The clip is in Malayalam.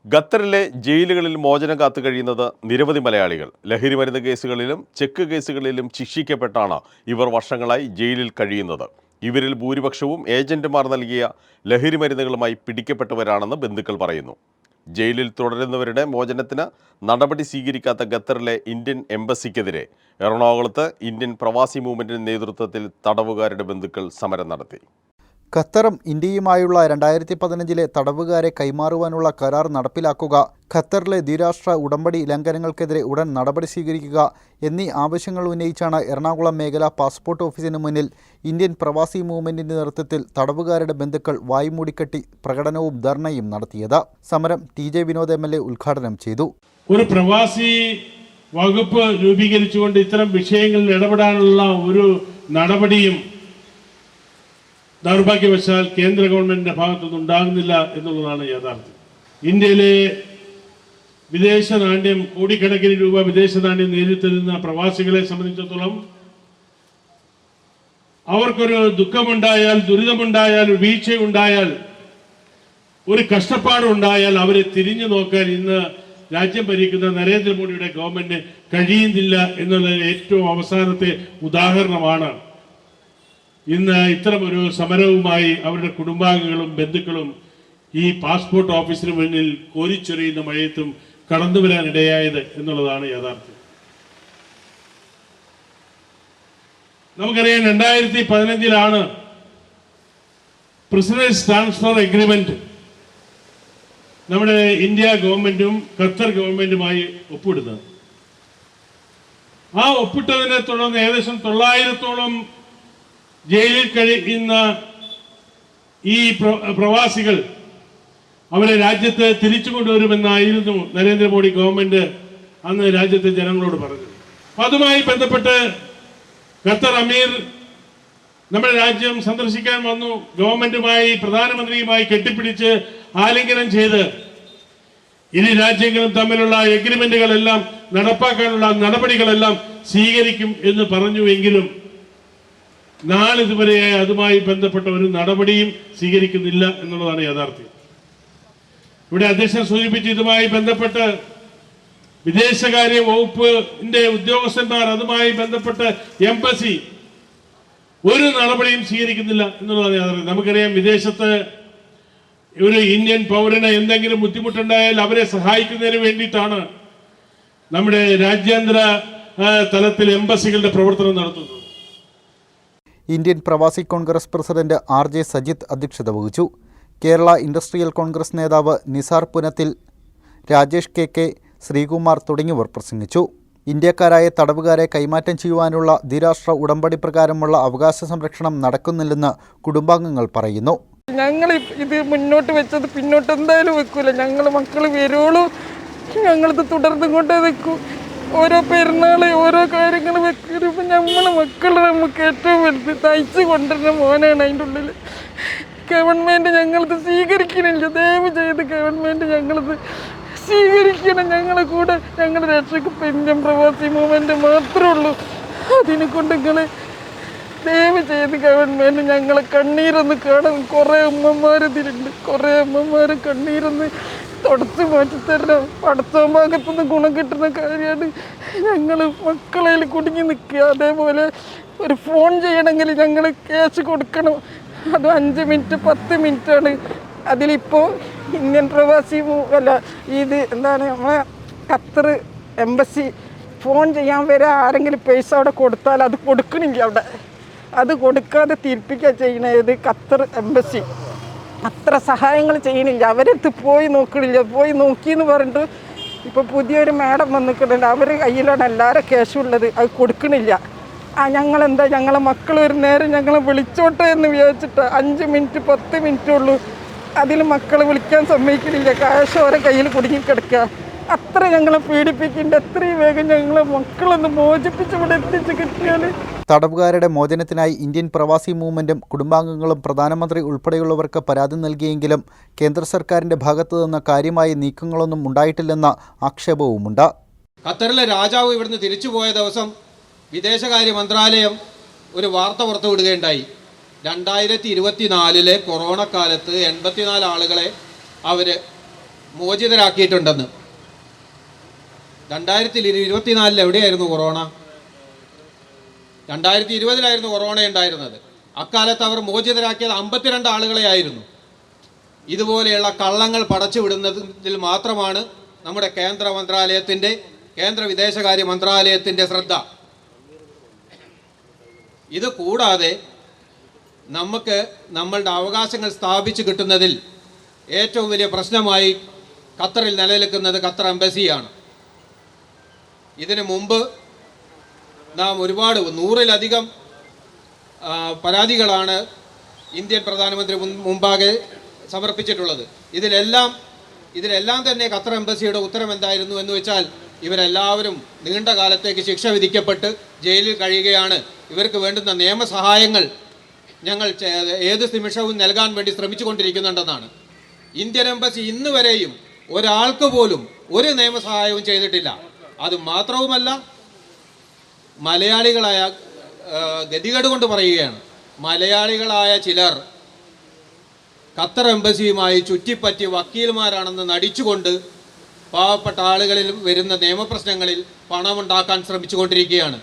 ഖത്തറിലെ ജയിലുകളിൽ മോചനം കാത്തു കഴിയുന്നത് നിരവധി മലയാളികൾ. ലഹരിമരുന്ന് കേസുകളിലും ചെക്ക് കേസുകളിലും ശിക്ഷിക്കപ്പെട്ടാണ് ഇവർ വർഷങ്ങളായി ജയിലിൽ കഴിയുന്നത്. ഇവരിൽ ഭൂരിപക്ഷവും ഏജന്റുമാർ നൽകിയ ലഹരിമരുന്നുകളുമായി പിടിക്കപ്പെട്ടവരാണെന്ന് ബന്ധുക്കൾ പറയുന്നു. ജയിലിൽ തുടരുന്നവരുടെ മോചനത്തിന് നടപടി സ്വീകരിക്കാത്ത ഖത്തറിലെ ഇന്ത്യൻ എംബസിക്കെതിരെ എറണാകുളത്ത് ഇന്ത്യൻ പ്രവാസി മൂവ്മെന്റിന്റെ നേതൃത്വത്തിൽ തടവുകാരുടെ ബന്ധുക്കൾ സമരം നടത്തി. ഖത്തറും ഇന്ത്യയുമായുള്ള 2015 തടവുകാരെ കൈമാറുവാനുള്ള കരാർ നടപ്പിലാക്കുക, ഖത്തറിലെ ദ്വിരാഷ്ട്ര ഉടമ്പടി ലംഘനങ്ങൾക്കെതിരെ ഉടൻ നടപടി സ്വീകരിക്കുക എന്നീ ആവശ്യങ്ങൾ ഉന്നയിച്ചാണ് എറണാകുളം മേഖലാ പാസ്പോർട്ട് ഓഫീസിന് മുന്നിൽ ഇന്ത്യൻ പ്രവാസി മൂവ്മെന്റിന്റെ നേതൃത്വത്തിൽ തടവുകാരുടെ ബന്ധുക്കൾ വായ്മൂടിക്കെട്ടി പ്രകടനവും ധർണയും നടത്തിയത്. സമരം TJ വിനോദ് MLA ഉദ്ഘാടനം ചെയ്തു. ഒരു പ്രവാസി വകുപ്പ് രൂപീകരിച്ചുകൊണ്ട് ഇത്തരം വിഷയങ്ങളിൽ ഇടപെടാനുള്ള ഒരു നടപടിയും ദൗർഭാഗ്യവശാൽ കേന്ദ്ര ഗവൺമെന്റിന്റെ ഭാഗത്തുനിന്ന് ഉണ്ടാകുന്നില്ല എന്നുള്ളതാണ് യാഥാർത്ഥ്യം. ഇന്ത്യയിലെ വിദേശ നാണ്യം, കോടിക്കണക്കിന് രൂപ വിദേശ നാണ്യം നേരിട്ടിരുന്ന പ്രവാസികളെ സംബന്ധിച്ചിടത്തോളം അവർക്കൊരു ദുഃഖമുണ്ടായാൽ, ദുരിതമുണ്ടായാൽ, വീഴ്ചയുണ്ടായാൽ, ഒരു കഷ്ടപ്പാടുണ്ടായാൽ അവരെ തിരിഞ്ഞു നോക്കാൻ ഇന്ന് രാജ്യം ഭരിക്കുന്ന നരേന്ദ്രമോദിയുടെ ഗവൺമെന്റിന് കഴിയുന്നില്ല എന്നുള്ള ഏറ്റവും അവസാനത്തെ ഉദാഹരണമാണ് ഇന്ന് ഇത്തരമൊരു സമരവുമായി അവരുടെ കുടുംബാംഗങ്ങളും ബന്ധുക്കളും ഈ പാസ്പോർട്ട് ഓഫീസിന് മുന്നിൽ കോരിച്ചൊരിയുന്ന മഴയത്തും കടന്നു വരാനിടയായത് എന്നുള്ളതാണ് യാഥാർത്ഥ്യം. നമുക്കറിയാം, 2015 പ്രിസണേഴ്സ് ട്രാൻസ്ഫർ എഗ്രിമെന്റ് നമ്മുടെ ഇന്ത്യ ഗവൺമെന്റും ഖത്തർ ഗവൺമെന്റുമായി ഒപ്പിടുന്നത്. ആ ഒപ്പിട്ടതിനെ തുടർന്ന് ഏകദേശം 900-ഓളം ജയിലിൽ കഴിയുന്ന ഈ പ്രവാസികൾ അവരെ രാജ്യത്ത് തിരിച്ചു കൊണ്ടുവരുമെന്നായിരുന്നു നരേന്ദ്രമോദി ഗവൺമെന്റ് അന്ന് രാജ്യത്തെ ജനങ്ങളോട് പറഞ്ഞത്. അതുമായി ബന്ധപ്പെട്ട് ഖത്തർ അമീർ നമ്മുടെ രാജ്യം സന്ദർശിക്കാൻ വന്നു. ഗവൺമെന്റുമായി, പ്രധാനമന്ത്രിയുമായി കെട്ടിപ്പിടിച്ച് ആലിംഗനം ചെയ്ത് ഇരു രാജ്യങ്ങളും തമ്മിലുള്ള എഗ്രിമെന്റുകളെല്ലാം നടപ്പാക്കാനുള്ള നടപടികളെല്ലാം സ്വീകരിക്കും എന്ന് പറഞ്ഞുവെങ്കിലും നാളിതുവരെ അതുമായി ബന്ധപ്പെട്ട ഒരു നടപടിയും സ്വീകരിക്കുന്നില്ല എന്നുള്ളതാണ് യാഥാർത്ഥ്യം. ഇവിടെ അധ്യക്ഷൻ സൂചിപ്പിച്ച് ഇതുമായി ബന്ധപ്പെട്ട് വിദേശകാര്യ വകുപ്പിന്റെ ഉദ്യോഗസ്ഥന്മാർ, അതുമായി ബന്ധപ്പെട്ട് എംബസി ഒരു നടപടിയും സ്വീകരിക്കുന്നില്ല എന്നുള്ളതാണ് യാഥാർത്ഥ്യം. നമുക്കറിയാം, വിദേശത്ത് ഒരു ഇന്ത്യൻ പൗരന് എന്തെങ്കിലും ബുദ്ധിമുട്ടുണ്ടായാൽ അവരെ സഹായിക്കുന്നതിന് വേണ്ടിയിട്ടാണ് നമ്മുടെ രാജ്യാന്തര തലത്തിൽ എംബസികളുടെ പ്രവർത്തനം നടത്തുന്നത്. ഇന്ത്യൻ പ്രവാസി കോൺഗ്രസ് പ്രസിഡന്റ് RJ സജിത്ത് അധ്യക്ഷത വഹിച്ചു. കേരള ഇൻഡസ്ട്രിയൽ കോൺഗ്രസ് നേതാവ് നിസാർ പുനത്തിൽ, രാജേഷ് KK, ശ്രീകുമാർ തുടങ്ങിയവർ പ്രസംഗിച്ചു. ഇന്ത്യക്കാരായ തടവുകാരെ കൈമാറ്റം ചെയ്യുവാനുള്ള ദ്വിരാഷ്ട്ര ഉടമ്പടി പ്രകാരമുള്ള അവകാശ സംരക്ഷണം നടക്കുന്നില്ലെന്ന് കുടുംബാംഗങ്ങൾ പറയുന്നു. ഞങ്ങൾ ഇത് മുന്നോട്ട് വെച്ചത് പിന്നോട്ട് എന്തായാലും വെക്കൂല. ഞങ്ങൾ മക്കൾ വരുവോളൂ ഞങ്ങളിത് തുടർന്നും കൊണ്ടേ വെക്കൂ. ഓരോ പെരുന്നാൾ, ഓരോ കാര്യങ്ങൾ വെക്കുമ്പോൾ നമ്മളെ മക്കൾ നമുക്ക് ഏറ്റവും വലുത് തയ്ച്ച് കൊണ്ടുവരുന്ന മോനാണ്. അതിൻ്റെ ഉള്ളിൽ ഗവൺമെൻറ് ഞങ്ങളിത് സ്വീകരിക്കണില്ല. ദയവ് ചെയ്ത് ഗവൺമെൻറ് ഞങ്ങളിത് സ്വീകരിക്കണം. ഞങ്ങളെ കൂടെ ഞങ്ങളുടെ രക്ഷയ്ക്ക് ഇന്ത്യൻ പ്രവാസി മൂവ്മെൻറ്റ് മാത്രമേ ഉള്ളൂ. അതിനെ കൊണ്ട് നിങ്ങൾ ദയവ് ചെയ്ത് ഗവൺമെൻറ് ഞങ്ങളെ കണ്ണീരൊന്ന് കാണാൻ. കുറേ അമ്മമാർ ഇതിലുണ്ട്, കുറേ അമ്മമാർ കണ്ണീരൊന്ന് തുടച്ച് മാറ്റിത്തരണം. പഠിത്തം ഭാഗത്തുനിന്ന് ഗുണം കിട്ടുന്ന കാര്യമാണ്. ഞങ്ങൾ മക്കളയിൽ കുടുങ്ങി നിൽക്കുക. അതേപോലെ ഒരു ഫോൺ ചെയ്യണമെങ്കിൽ ഞങ്ങൾ ക്യാഷ് കൊടുക്കണം. അത് 5 മിനിറ്റ് 10 മിനിറ്റാണ്. അതിലിപ്പോൾ ഇന്ത്യൻ പ്രവാസി ഇത് എന്താണ് നമ്മളെ ഖത്തർ എംബസി ഫോൺ ചെയ്യാൻ വരെ ആരെങ്കിലും പൈസ അവിടെ കൊടുത്താൽ അത് കൊടുക്കണില്ല. അവിടെ അത് കൊടുക്കാതെ തിരിപ്പിക്കുക ചെയ്യണത് ഖത്തർ എംബസി. അത്ര സഹായങ്ങൾ ചെയ്യണില്ല. അവരടുത്ത് പോയി നോക്കണില്ല. പോയി നോക്കിയെന്ന് പറഞ്ഞിട്ട് ഇപ്പോൾ പുതിയൊരു മാഡം വന്നിട്ടുണ്ട്. അവർ കയ്യിലാണ് എല്ലാവരും ക്യാഷും ഉള്ളത്. അത് കൊടുക്കണില്ല. ഞങ്ങളെന്താ, ഞങ്ങളെ മക്കൾ ഒരു നേരം ഞങ്ങളെ വിളിച്ചോട്ടെ എന്ന് വിചാരിച്ചിട്ട് 5 മിനിറ്റ് 10 മിനിറ്റേ ഉള്ളൂ. അതിൽ മക്കൾ വിളിക്കാൻ സമ്മതിക്കണില്ല. ക്യാഷ് അവരെ കയ്യിൽ കുടുങ്ങിക്കിടക്കുക. അത്ര ഞങ്ങളെ പീഡിപ്പിക്കേണ്ട. എത്രയും വേഗം ഞങ്ങളെ മക്കളൊന്ന് മോചിപ്പിച്ച് ഇവിടെ എത്തിച്ച് കിട്ടിയാൽ. തടവുകാരുടെ മോചനത്തിനായി ഇന്ത്യൻ പ്രവാസി മൂവ്മെന്റും കുടുംബാംഗങ്ങളും പ്രധാനമന്ത്രി ഉൾപ്പെടെയുള്ളവർക്ക് പരാതി നൽകിയെങ്കിലും കേന്ദ്ര സർക്കാരിന്റെ ഭാഗത്തുനിന്ന് കാര്യമായ നീക്കങ്ങളൊന്നും ഉണ്ടായിട്ടില്ലെന്ന ആക്ഷേപവുമുണ്ട്. ഖത്തറിലെ രാജാവ് ഇവിടുന്ന് തിരിച്ചുപോയ ദിവസം വിദേശകാര്യ മന്ത്രാലയം ഒരു വാർത്ത പുറത്തുവിടുകയുണ്ടായി. 2024 കൊറോണ കാലത്ത് 84 ആളുകളെ അവർ മോചിതരാക്കിയിട്ടുണ്ടെന്ന്. 2024 എവിടെയായിരുന്നു കൊറോണ? 2020 കൊറോണ ഉണ്ടായിരുന്നത്. അക്കാലത്ത് അവർ മോചിതരാക്കിയത് 52 ആളുകളെയായിരുന്നു. ഇതുപോലെയുള്ള കള്ളങ്ങൾ പടച്ചു വിടുന്നതിൽ മാത്രമാണ് നമ്മുടെ കേന്ദ്ര വിദേശകാര്യ മന്ത്രാലയത്തിൻ്റെ ശ്രദ്ധ. ഇത് കൂടാതെ നമുക്ക് നമ്മളുടെ അവകാശങ്ങൾ സ്ഥാപിച്ചു കിട്ടുന്നതിൽ ഏറ്റവും വലിയ പ്രശ്നമായി ഖത്തറിൽ നിലനിൽക്കുന്നത് ഖത്തർ എംബസിയാണ്. ഇതിനു മുമ്പ് നാം ഒരുപാട് 100-ലധികം പരാതികളാണ് ഇന്ത്യൻ പ്രധാനമന്ത്രി മുമ്പാകെ സമർപ്പിച്ചിട്ടുള്ളത്. ഇതിലെല്ലാം തന്നെ ഖത്തർ എംബസിയുടെ ഉത്തരം എന്തായിരുന്നു എന്ന് വെച്ചാൽ, ഇവരെല്ലാവരും നീണ്ട കാലത്തേക്ക് ശിക്ഷ വിധിക്കപ്പെട്ട് ജയിലിൽ കഴിയുകയാണ്. ഇവർക്ക് വേണ്ടുന്ന നിയമസഹായങ്ങൾ ഞങ്ങൾ ഏത് നിമിഷവും നൽകാൻ വേണ്ടി ശ്രമിച്ചുകൊണ്ടിരിക്കുന്നുണ്ടെന്നാണ്. ഇന്ത്യൻ എംബസി ഇന്ന് വരെയും ഒരാൾക്ക് പോലും ഒരു നിയമസഹായവും ചെയ്തിട്ടില്ല. അത് മാത്രവുമല്ല, മലയാളികളായ ഗതികേട് കൊണ്ട് പറയുകയാണ്, മലയാളികളായ ചിലർ ഖത്തർ എംബസിയുമായി ചുറ്റിപ്പറ്റി വക്കീൽമാരാണെന്ന് നടിച്ചുകൊണ്ട് പാവപ്പെട്ട ആളുകളിൽ വരുന്ന നിയമപ്രശ്നങ്ങളിൽ പണമുണ്ടാക്കാൻ ശ്രമിച്ചുകൊണ്ടിരിക്കുകയാണ്.